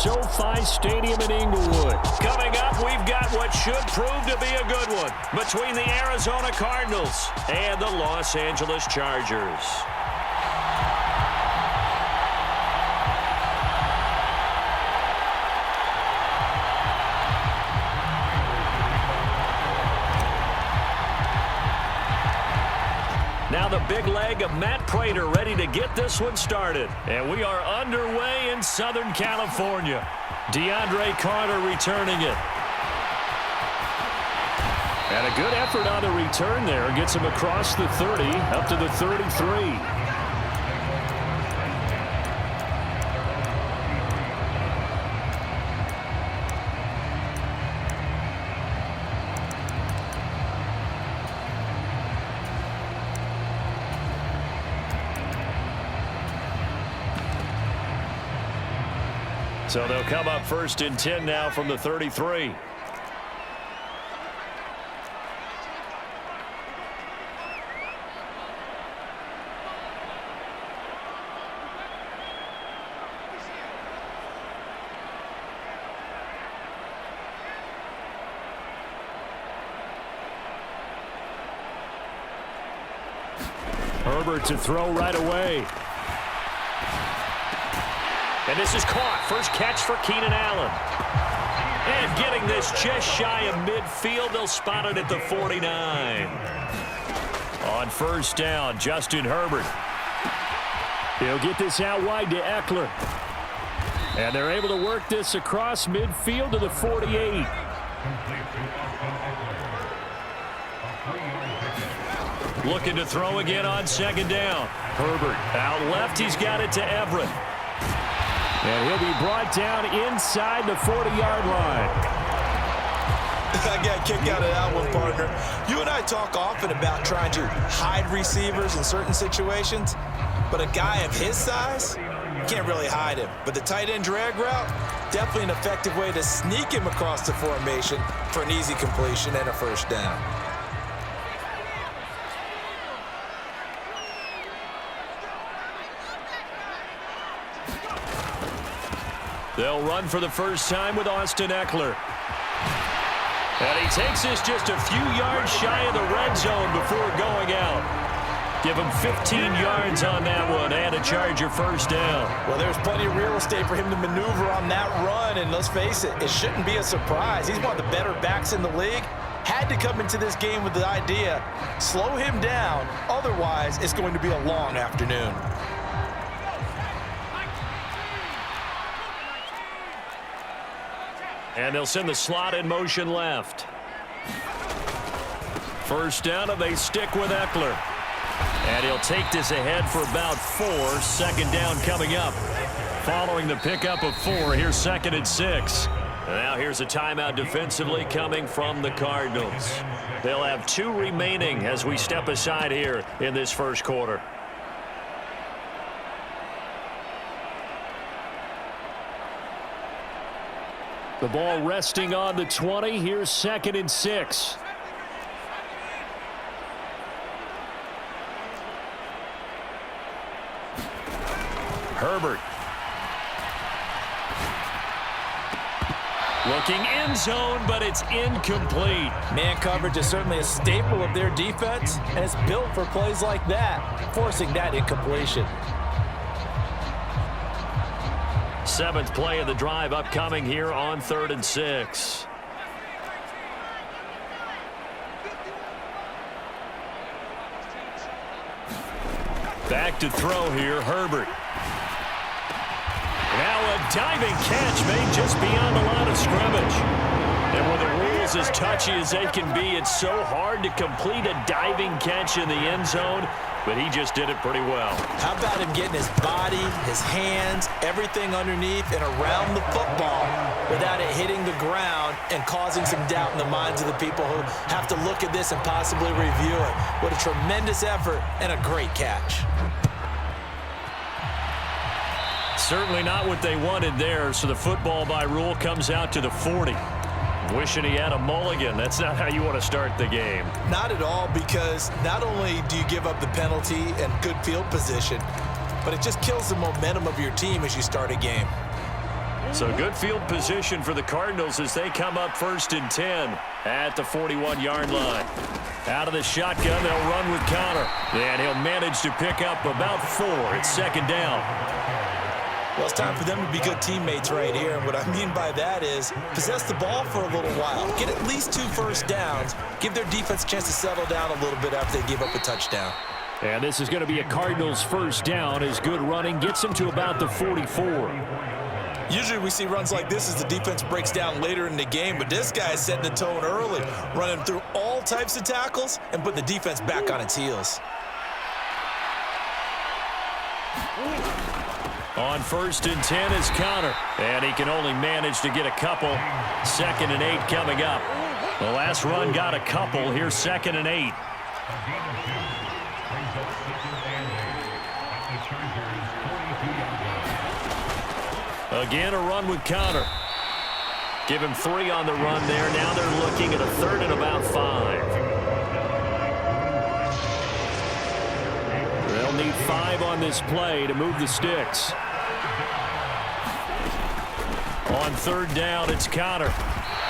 SoFi Stadium in Inglewood. Coming up, we've got what should prove to be a good one between the Arizona Cardinals and the Los Angeles Chargers. Now the big leg of Matt Prater ready to get this one started. And we are underway in Southern California. DeAndre Carter returning it. And a good effort on the return there. Gets him across the 30, up to the 33. So they'll come up 1st and 10 now from the 33. Herbert to throw right away. And this is caught. First catch for Keenan Allen. And getting this just shy of midfield. They'll spot it at the 49. On 1st down, Justin Herbert. He'll get this out wide to Eckler. And they're able to work this across midfield to the 48. Looking to throw again on 2nd down. Herbert out left. He's got it to Everett. And he'll be brought down inside the 40-yard line. I got a kick out of that one, partner. You and I talk often about trying to hide receivers in certain situations, but a guy of his size, you can't really hide him. But the tight end drag route, definitely an effective way to sneak him across the formation for an easy completion and a 1st down. They'll run for the first time with Austin Eckler. And he takes this just a few yards shy of the red zone before going out. Give him 15 yards on that one and a Charger 1st down. Well, there's plenty of real estate for him to maneuver on that run, and let's face it, it shouldn't be a surprise. He's one of the better backs in the league. Had to come into this game with the idea, slow him down, otherwise it's going to be a long afternoon. And they'll send the slot in motion left. 1st down, and they stick with Eckler. And he'll take this ahead for about 4. 2nd down coming up. Following the pickup of 4, here's 2nd and 6. Now here's a timeout defensively coming from the Cardinals. They'll have 2 remaining as we step aside here in this 1st quarter. The ball resting on the 20. Here's 2nd and 6. Herbert. Looking end zone, but it's incomplete. Man coverage is certainly a staple of their defense, and it's built for plays like that, forcing that incompletion. 7th play of the drive upcoming here on 3rd and 6. Back to throw here, Herbert. Now a diving catch made just beyond the line of scrimmage. And when the rules as touchy as they can be, it's so hard to complete a diving catch in the end zone, but he just did it pretty well. How about him getting his body, his hands, everything underneath and around the football without it hitting the ground and causing some doubt in the minds of the people who have to look at this and possibly review it. What a tremendous effort and a great catch. Certainly not what they wanted there, so the football by rule comes out to the 40. Wishing he had a mulligan. That's not how you want to start the game. Not at all, because not only do you give up the penalty and good field position, but it just kills the momentum of your team as you start a game. So good field position for the Cardinals as they come up 1st and 10 at the 41-yard line. Out of the shotgun, they'll run with Connor. And he'll manage to pick up about 4. It's 2nd down. Well, it's time for them to be good teammates right here. And what I mean by that is possess the ball for a little while. Get at least 2 first downs. Give their defense a chance to settle down a little bit after they give up a touchdown. And this is going to be a Cardinals 1st down as good running gets them to about the 44. Usually we see runs like this as the defense breaks down later in the game, but this guy is setting the tone early, running through all types of tackles and putting the defense back on its heels. On 1st and 10 is Connor, and he can only manage to get a couple. 2nd and 8 coming up. The last run got a couple. Here's 2nd and 8. Again, a run with Connor. Give him 3 on the run there. Now they're looking at a 3rd and about 5. They'll need 5 on this play to move the sticks. On 3rd down, it's Connor.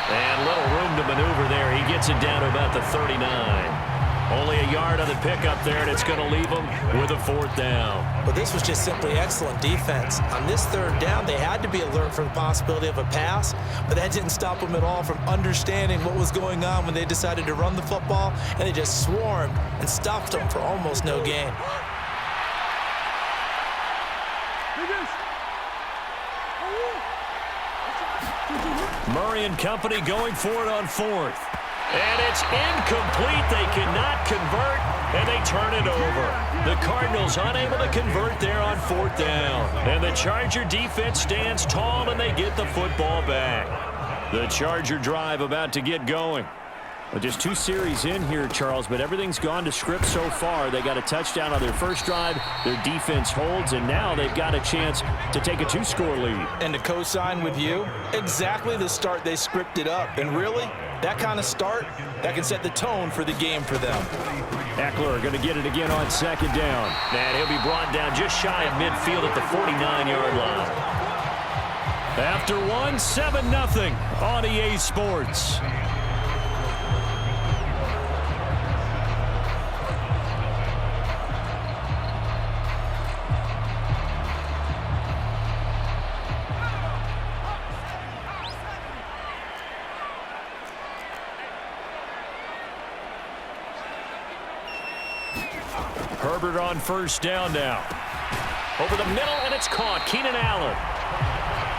And little room to maneuver there. He gets it down to about the 39. Only a yard on the pickup there, and it's going to leave him with a 4th down. But this was just simply excellent defense. On this 3rd down, they had to be alert for the possibility of a pass, but that didn't stop them at all from understanding what was going on when they decided to run the football, and they just swarmed and stopped them for almost no gain. Murray and company going for it on 4th. And it's incomplete. They cannot convert, and they turn it over. The Cardinals unable to convert there on 4th down. And the Charger defense stands tall, and they get the football back. The Charger drive about to get going. Well, just 2 series in here, Charles, but everything's gone to script so far. They got a touchdown on their first drive. Their defense holds, and now they've got a chance to take a 2-score lead. And to co-sign with you, exactly the start they scripted up. And really, that kind of start, that can set the tone for the game for them. Eckler going to get it again on 2nd down. And he'll be brought down just shy of midfield at the 49-yard line. After 1, 7-0 on EA Sports. Herbert on 1st down now. Over the middle, and it's caught. Keenan Allen.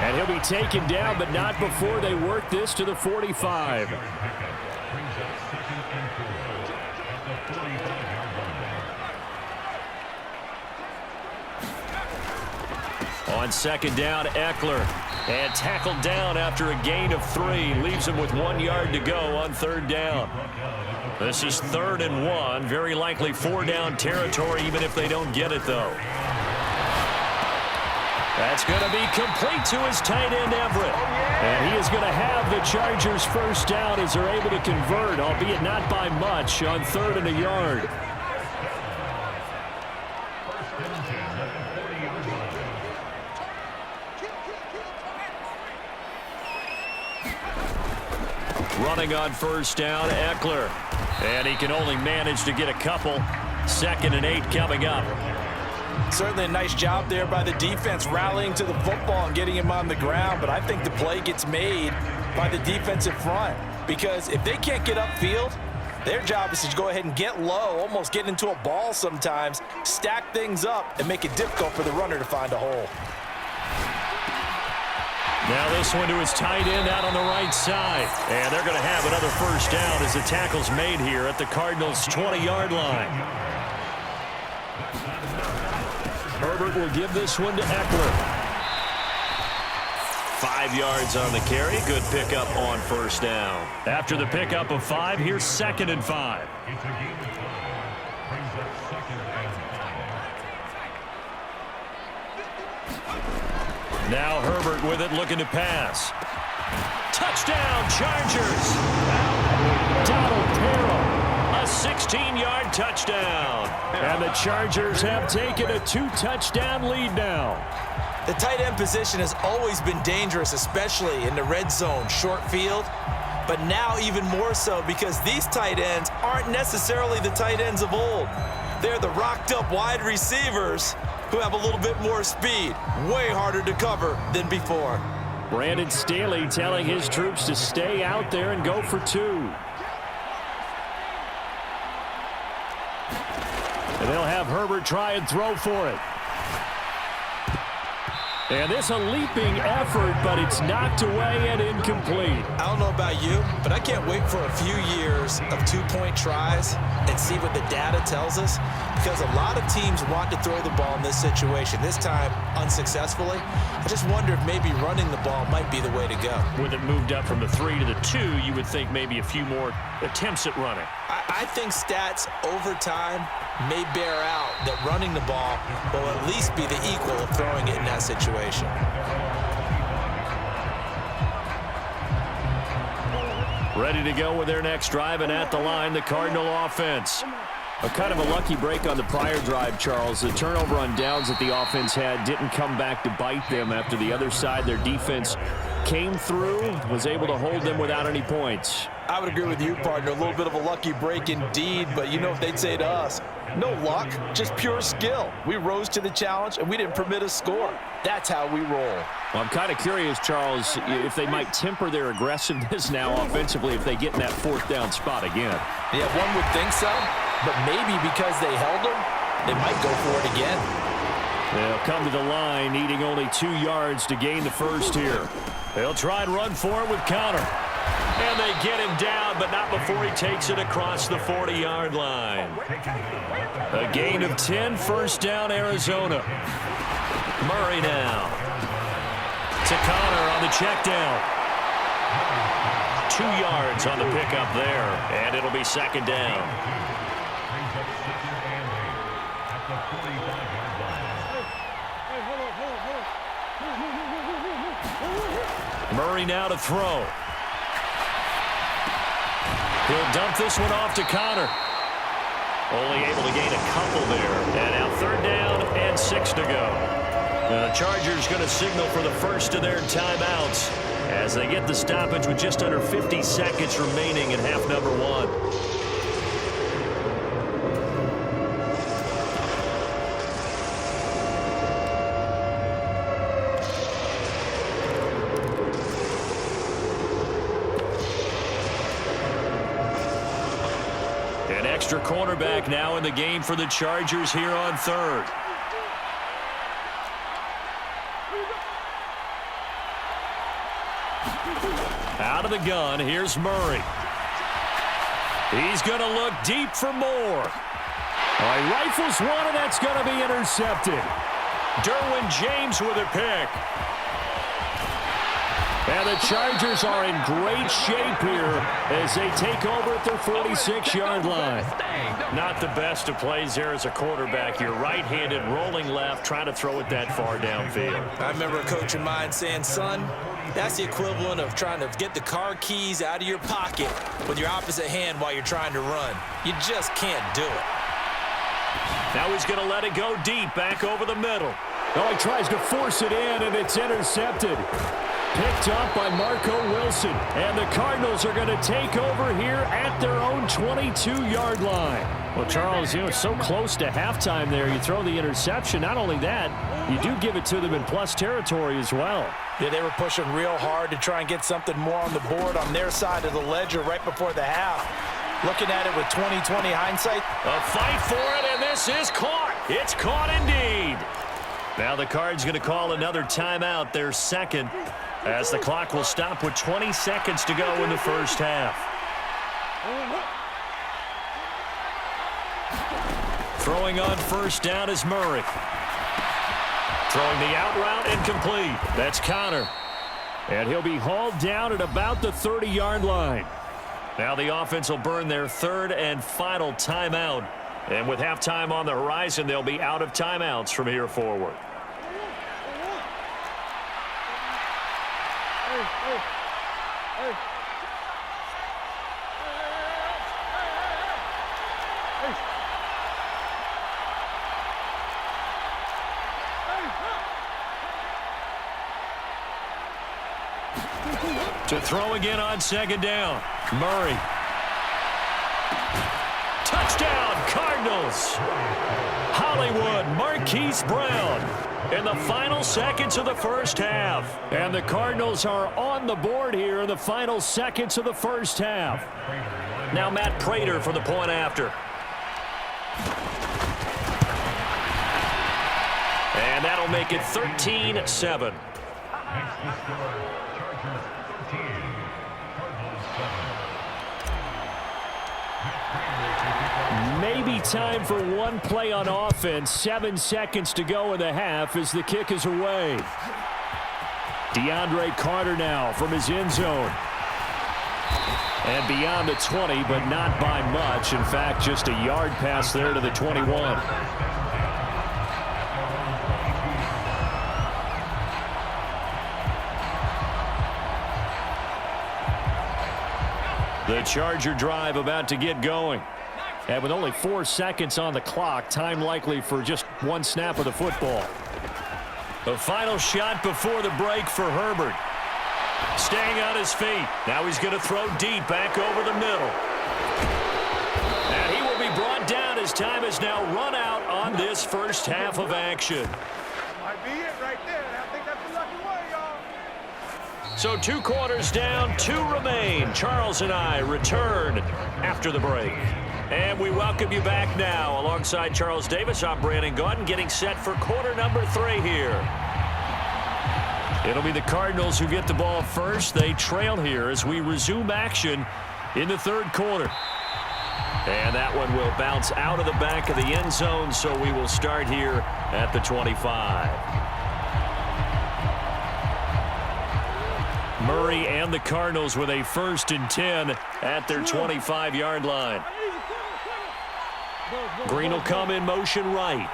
And he'll be taken down, but not before they work this to the 45. On 2nd down, Eckler. And tackled down after a gain of 3. Leaves him with 1 yard to go on 3rd down. This is 3rd and 1. Very likely 4-down territory, even if they don't get it, though. That's going to be complete to his tight end, Everett. And he is going to have the Chargers 1st down as they're able to convert, albeit not by much, on 3rd and a yard. Running on 1st down, Eckler. And he can only manage to get a couple. 2nd and 8 coming up. Certainly a nice job there by the defense rallying to the football and getting him on the ground, but I think the play gets made by the defensive front because if they can't get upfield, their job is to go ahead and get low, almost get into a ball sometimes, stack things up, and make it difficult for the runner to find a hole. Now this one to his tight end out on the right side. And they're going to have another 1st down as the tackle's made here at the Cardinals' 20-yard line. Herbert will give this one to Eckler. 5 yards on the carry. Good pickup on 1st down. After the pickup of 5, here's 2nd and 5. Now Herbert with it, looking to pass. Touchdown, Chargers! Donald Parham. A 16-yard touchdown. And the Chargers have taken a 2-touchdown lead now. The tight end position has always been dangerous, especially in the red zone, short field. But now even more so because these tight ends aren't necessarily the tight ends of old. They're the rocked-up wide receivers who have a little bit more speed. Way harder to cover than before. Brandon Staley telling his troops to stay out there and go for 2. And they'll have Herbert try and throw for it. And this a leaping effort, but it's knocked away and incomplete. I don't know about you, but I can't wait for a few years of 2-point tries and see what the data tells us, because a lot of teams want to throw the ball in this situation, this time unsuccessfully. I just wonder if maybe running the ball might be the way to go. With it moved up from the 3 to the 2, you would think maybe a few more attempts at running. I think stats over time may bear out that running the ball will at least be the equal of throwing it in that situation. Ready to go with their next drive, and at the line, the Cardinal offense. A kind of a lucky break on the prior drive, Charles. The turnover on downs that the offense had didn't come back to bite them after the other side. Their defense came through, was able to hold them without any points. I would agree with you, partner. A little bit of a lucky break indeed, but you know what they'd say to us? No luck, just pure skill. We rose to the challenge, and we didn't permit a score. That's how we roll. Well, I'm kind of curious, Charles, if they might temper their aggressiveness now offensively if they get in that 4th down spot again. Yeah, one would think so, but maybe because they held them, they might go for it again. They'll come to the line, needing only 2 yards to gain the first here. They'll try and run for it with Connor. And they get him down, but not before he takes it across the 40-yard line. A gain of 10, first down, Arizona. Murray now. To Connor on the check down. 2 yards on the pickup there, and it'll be 2nd down. Murray now to throw. He'll dump this one off to Connor. Only able to gain a couple there. And now 3rd down and 6 to go. The Chargers going to signal for the first of their timeouts as they get the stoppage with just under 50 seconds remaining in half number 1. Extra cornerback now in the game for the Chargers here on 3rd. Out of the gun, here's Murray. He's going to look deep for more. He rifles one, and that's going to be intercepted. Derwin James with a pick. And the Chargers are in great shape here as they take over at their 46-yard line. Not the best of plays there as a quarterback. You're right-handed, rolling left, trying to throw it that far downfield. I remember a coach of mine saying, son, that's the equivalent of trying to get the car keys out of your pocket with your opposite hand while you're trying to run. You just can't do it. Now he's going to let it go deep, back over the middle. He tries to force it in, and it's intercepted. Picked up by Marco Wilson. And the Cardinals are going to take over here at their own 22-yard line. Well, Charles, it's so close to halftime there. You throw the interception. Not only that, you do give it to them in plus territory as well. Yeah, they were pushing real hard to try and get something more on the board on their side of the ledger right before the half. Looking at it with 20/20 hindsight. A fight for it, and this is caught. It's caught indeed. Now the Cards going to call another timeout, their 2nd, as the clock will stop with 20 seconds to go in the first half. Throwing on first down is Murray. Throwing the out route incomplete. That's Connor. And he'll be hauled down at about the 30-yard line. Now the offense will burn their 3rd and final timeout. And with halftime on the horizon, they'll be out of timeouts from here forward. To throw again on second down. Murray. Touchdown, Cardinals. Hollywood, Marquise Brown in the final seconds of the first half. And the Cardinals are on the board here in the final seconds of the first half. Now Matt Prater for the point after. And that'll make it 13-7. Maybe time for one play on offense. 7 seconds to go in the half as the kick is away. DeAndre Carter now from his end zone. And beyond the 20, but not by much. In fact, just a yard pass there to the 21. The Charger drive about to get going. And with only 4 seconds on the clock, time likely for just one snap of the football. The final shot before the break for Herbert. Staying on his feet. Now he's going to throw deep back over the middle. And he will be brought down as time has now run out on this first half of action. Might be it right there. I think that's the lucky way, y'all. So 2 quarters down, 2 remain. Charles and I return after the break. And we welcome you back now. Alongside Charles Davis, I'm Brandon Gaudin, getting set for quarter number 3 here. It'll be the Cardinals who get the ball first. They trail here as we resume action in the third quarter. And that one will bounce out of the back of the end zone, so we will start here at the 25. Murray and the Cardinals with a 1st and 10 at their 25-yard line. Green will come in motion right.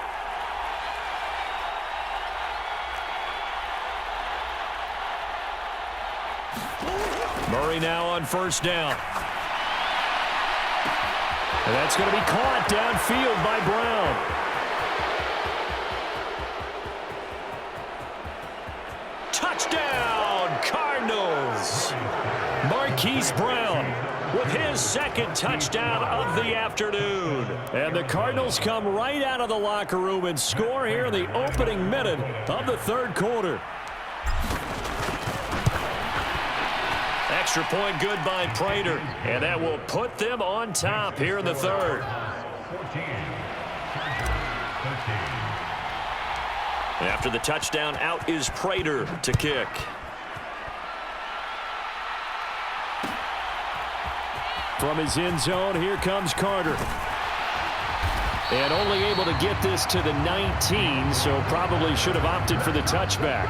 Murray now on 1st down. And that's going to be caught downfield by Brown. Touchdown, Cardinals! Marquise Brown with his 2nd touchdown of the afternoon. And the Cardinals come right out of the locker room and score here in the opening minute of the third quarter. Extra point good by Prater, and that will put them on top here in the third. After the touchdown, out is Prater to kick. From his end zone, here comes Carter. And only able to get this to the 19, so probably should have opted for the touchback.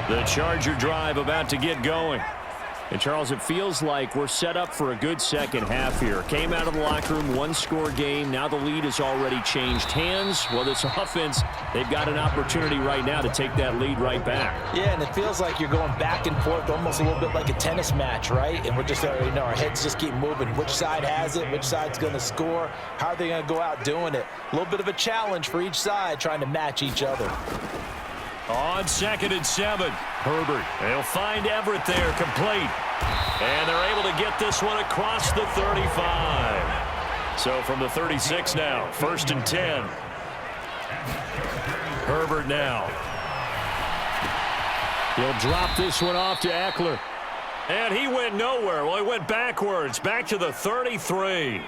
The Charger drive about to get going. And, Charles, it feels like we're set up for a good second half here. Came out of the locker room, 1-score game. Now the lead has already changed hands. Well, this offense, they've got an opportunity right now to take that lead right back. Yeah, and it feels like you're going back and forth, almost a little bit like a tennis match, right? And we're just, our heads just keep moving. Which side has it? Which side's going to score? How are they going to go out doing it? A little bit of a challenge for each side, trying to match each other. On 2nd and 7, Herbert. They'll find Everett there, complete. And they're able to get this one across the 35. So from the 36 now, 1st and 10. Herbert now. He'll drop this one off to Eckler. And he went nowhere. Well, he went backwards, back to the 33.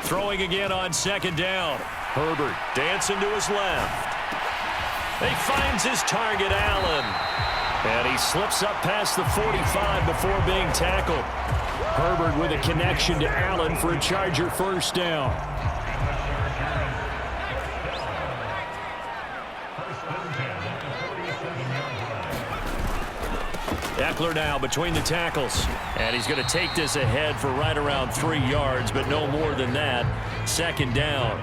Throwing again on 2nd down. Herbert dancing to his left. He finds his target, Allen. And he slips up past the 45 before being tackled. Herbert with a connection to Allen for a Charger 1st down. Eckler now between the tackles. And he's going to take this ahead for right around 3 yards, but no more than that. 2nd down.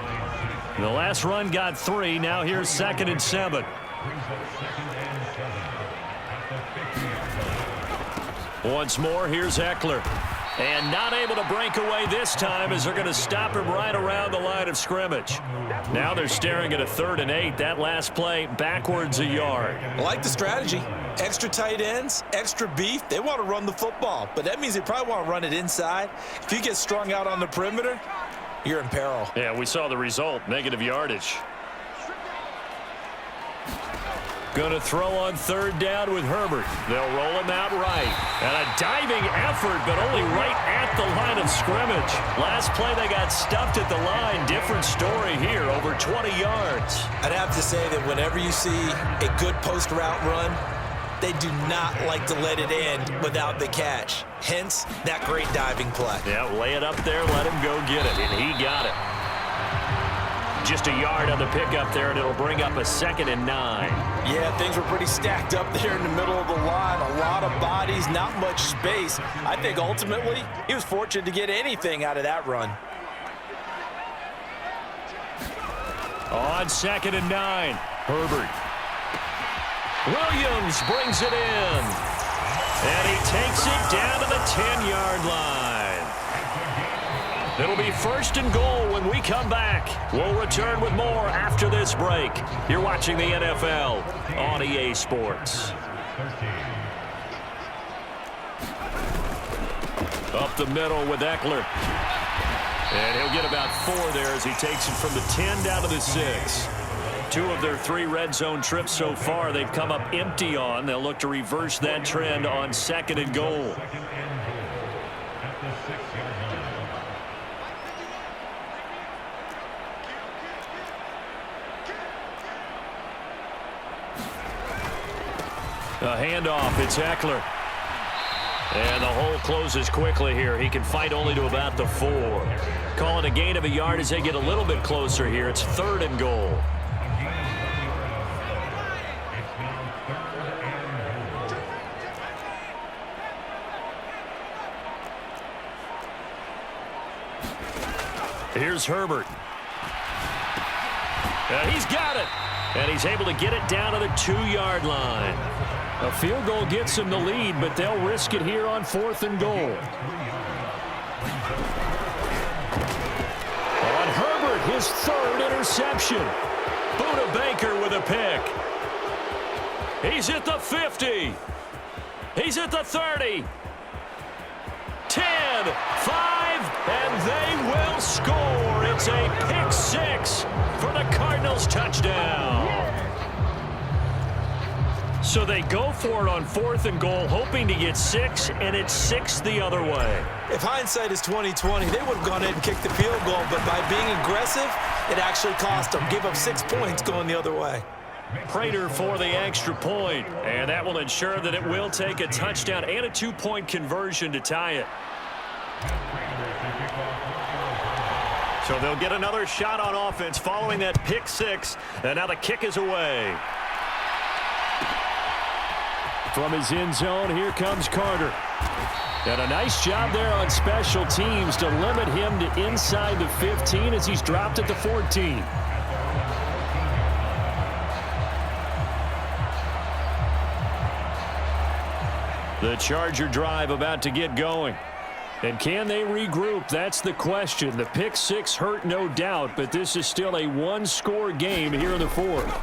The last run got 3. Now here's 2nd and 7. Once more, here's Eckler. And not able to break away this time as they're going to stop him right around the line of scrimmage. Now they're staring at a 3rd and 8. That last play backwards a yard. I like the strategy. Extra tight ends, extra beef. They want to run the football, but that means they probably want to run it inside. If you get strung out on the perimeter, you're in peril. Yeah, we saw the result, negative yardage. Going to throw on 3rd down with Herbert. They'll roll him out right. And a diving effort, but only right at the line of scrimmage. Last play, they got stuffed at the line. Different story here, over 20 yards. I'd have to say that whenever you see a good post route run, they do not like to let it end without the catch. Hence, that great diving play. Yeah, lay it up there, let him go get it, and he got it. Just a yard on the pickup there, and it'll bring up a 2nd and 9. Yeah, things were pretty stacked up there in the middle of the line. A lot of bodies, not much space. I think ultimately he was fortunate to get anything out of that run. On 2nd and 9, Herbert. Williams brings it in. And he takes it down to the 10-yard line. It'll be 1st and goal when we come back. We'll return with more after this break. You're watching the NFL on EA Sports. Up the middle with Eckler. And he'll get about 4 there as he takes it from the 10 down to the 6. 2 of their 3 red zone trips so far they've come up empty on. They'll look to reverse that trend on 2nd and goal. A handoff, it's Eckler. And the hole closes quickly here. He can fight only to about the 4. Calling a gain of a yard as they get a little bit closer here. It's 3rd and goal. Here's Herbert. And he's got it. And he's able to get it down to the 2-yard line. A field goal gets him the lead, but they'll risk it here on 4th and goal. On Herbert, his 3rd interception. Buda Baker with a pick. He's at the 50. He's at the 30. 10, 5, and they will score. It's a pick 6 for the Cardinals touchdown. So they go for it on 4th and goal, hoping to get 6, and it's 6 the other way. If hindsight is 20/20, they would have gone in and kicked the field goal, but by being aggressive, it actually cost them. Give up 6 points going the other way. Prater for the extra point, and that will ensure that it will take a touchdown and a 2-point conversion to tie it. So they'll get another shot on offense following that pick 6, and now the kick is away. From his end zone, here comes Carter. And a nice job there on special teams to limit him to inside the 15 as he's dropped at the 14. The Charger drive about to get going. And can they regroup? That's the question. The pick 6 hurt, no doubt, but this is still a 1-score game here in the 4th.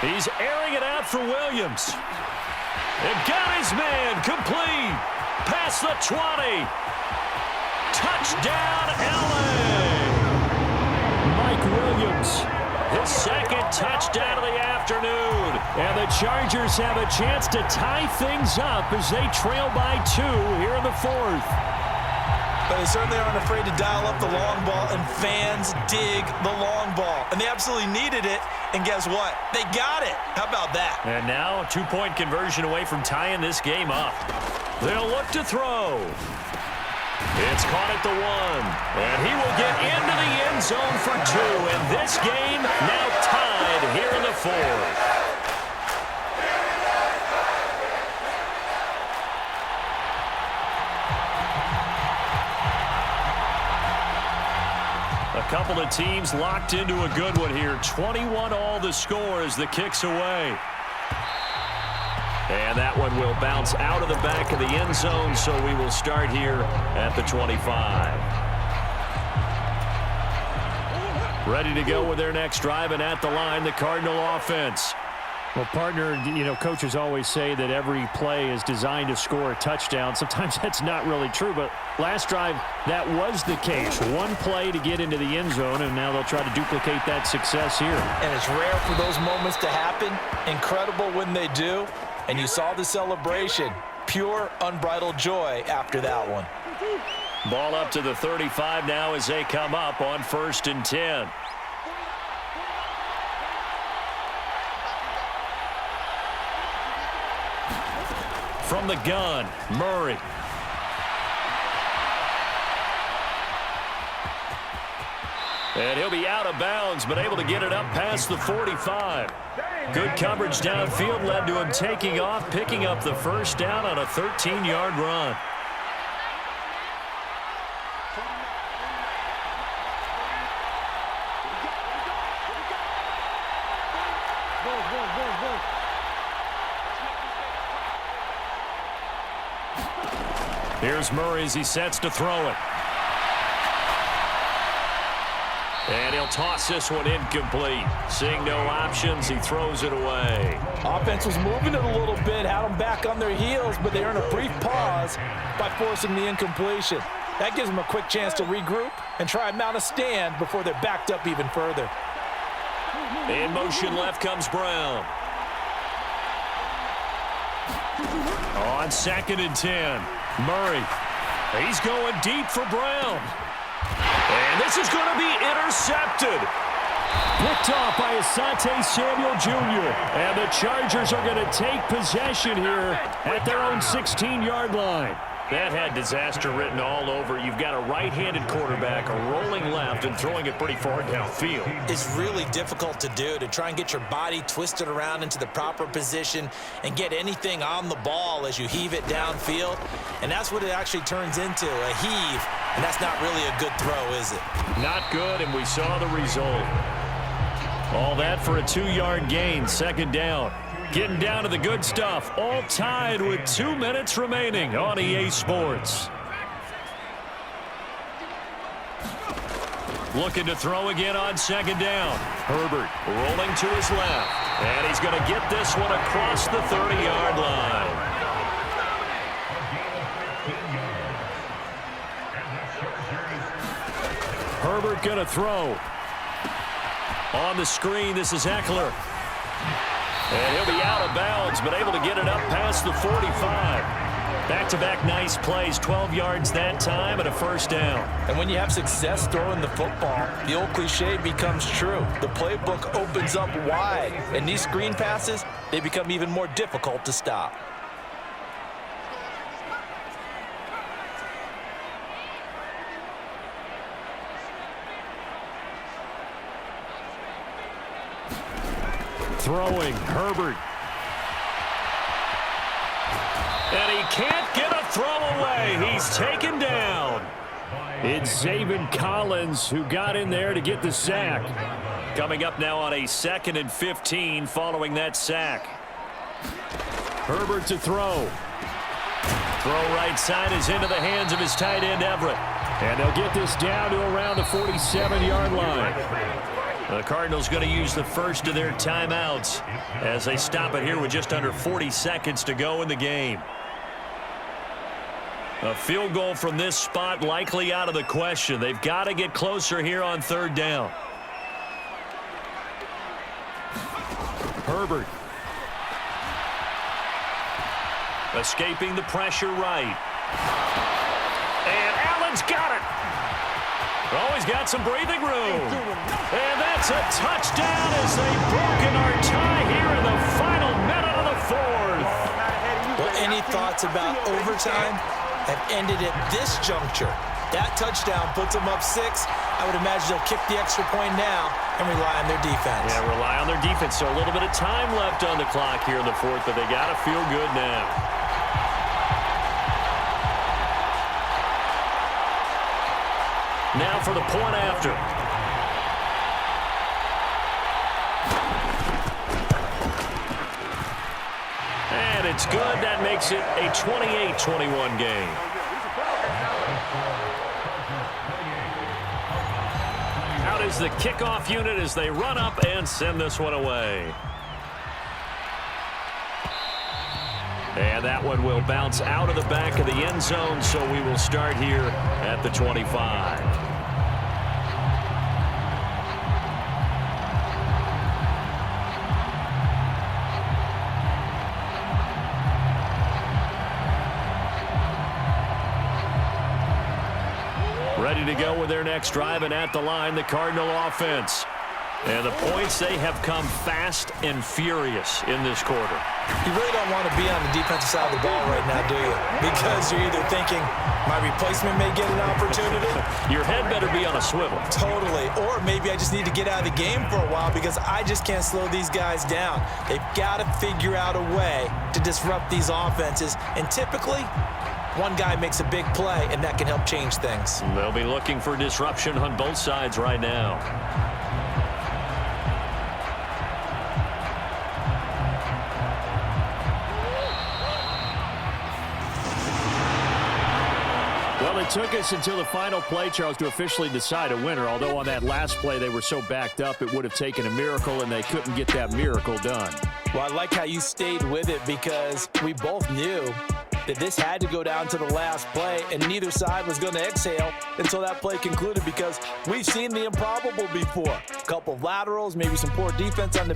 He's airing it out for Williams. And got his man complete. Past the 20. Touchdown, LA. Mike Williams. His 2nd touchdown of the afternoon. And the Chargers have a chance to tie things up as they trail by 2 here in the 4th. But they certainly aren't afraid to dial up the long ball, and fans dig the long ball. And they absolutely needed it, and guess what? They got it. How about that? And now a 2-point conversion away from tying this game up. They'll look to throw. It's caught at the 1. And he will get into the end zone for 2. And this game now tied here in the 4th. A couple of teams locked into a good one here. 21 all the score as the kick's away. And that one will bounce out of the back of the end zone, so we will start here at the 25. Ready to go with their next drive, and at the line, the Cardinal offense. Well, partner, you know, coaches always say that every play is designed to score a touchdown. Sometimes that's not really true, but last drive, that was the case. One play to get into the end zone, and now they'll try to duplicate that success here. And it's rare for those moments to happen. Incredible when they do. And you saw the celebration. Pure, unbridled joy after that one. Ball up to the 35 now as they come up on 1st and 10. From the gun, Murray. And he'll be out of bounds, but able to get it up past the 45. Good coverage downfield led to him taking off, picking up the first down on a 13-yard run. Here's Murray as he sets to throw it. And he'll toss this one incomplete. Seeing no options, he throws it away. Offense was moving it a little bit, had them back on their heels, but they earn a brief pause by forcing the incompletion. That gives them a quick chance to regroup and try and mount a stand before they're backed up even further. In motion left comes Brown. On 2nd and 10, Murray. He's going deep for Brown. And this is going to be intercepted. Picked off by Asante Samuel Jr. And the Chargers are going to take possession here at their own 16-yard line. That had disaster written all over. You've got a right-handed quarterback, a rolling left, and throwing it pretty far downfield. It's really difficult to do, to try and get your body twisted around into the proper position and get anything on the ball as you heave it downfield. And that's what it actually turns into, a heave. And that's not really a good throw, is it? Not good, and we saw the result. All that for a 2-yard gain, 2nd down. Getting down to the good stuff, all tied with 2 minutes remaining on EA Sports. Looking to throw again on 2nd down. Herbert rolling to his left. And he's going to get this one across the 30-yard line. Herbert going to throw. On the screen, this is Eckler. And he'll be out of bounds, but able to get it up past the 45. Back-to-back nice plays, 12 yards that time and a 1st down. And when you have success throwing the football, the old cliche becomes true. The playbook opens up wide, and these screen passes, they become even more difficult to stop. Throwing, Herbert. And he can't get a throw away. He's taken down. It's Zaven Collins who got in there to get the sack. Coming up now on a 2nd and 15 following that sack. Herbert to throw. Throw right side is into the hands of his tight end, Everett. And they'll get this down to around the 47-yard line. The Cardinals going to use the first of their timeouts as they stop it here with just under 40 seconds to go in the game. A field goal from this spot likely out of the question. They've got to get closer here on 3rd down. Herbert. Escaping the pressure right. And Allen's got it. Oh, he's got some breathing room. And that's a touchdown as they've broken our tie here in the final minute of the 4th. Well, any thoughts about overtime have ended at this juncture. That touchdown puts them up 6. I would imagine they'll kick the extra point now and rely on their defense. Yeah, rely on their defense. So a little bit of time left on the clock here in the 4th, but they got to feel good now. Now for the point after. And it's good. That makes it a 28-21 game. Out is the kickoff unit as they run up and send this one away. And that one will bounce out of the back of the end zone, so we will start here at the 25. Ready to go with their next drive, and at the line, the Cardinal offense. And the points, they have come fast and furious in this quarter. You really don't want to be on the defensive side of the ball right now, do you? Because you're either thinking, my replacement may get an opportunity. Your head better be on a swivel. Totally. Or maybe I just need to get out of the game for a while because I just can't slow these guys down. They've got to figure out a way to disrupt these offenses. And typically, one guy makes a big play, and that can help change things. They'll be looking for disruption on both sides right now. Well, it took us until the final play, Charles, to officially decide a winner. Although on that last play they were so backed up, it would have taken a miracle, and they couldn't get that miracle done. Well, I like how you stayed with it because we both knew that this had to go down to the last play, and neither side was going to exhale until that play concluded because we've seen the improbable before. A couple of laterals, maybe some poor defense on the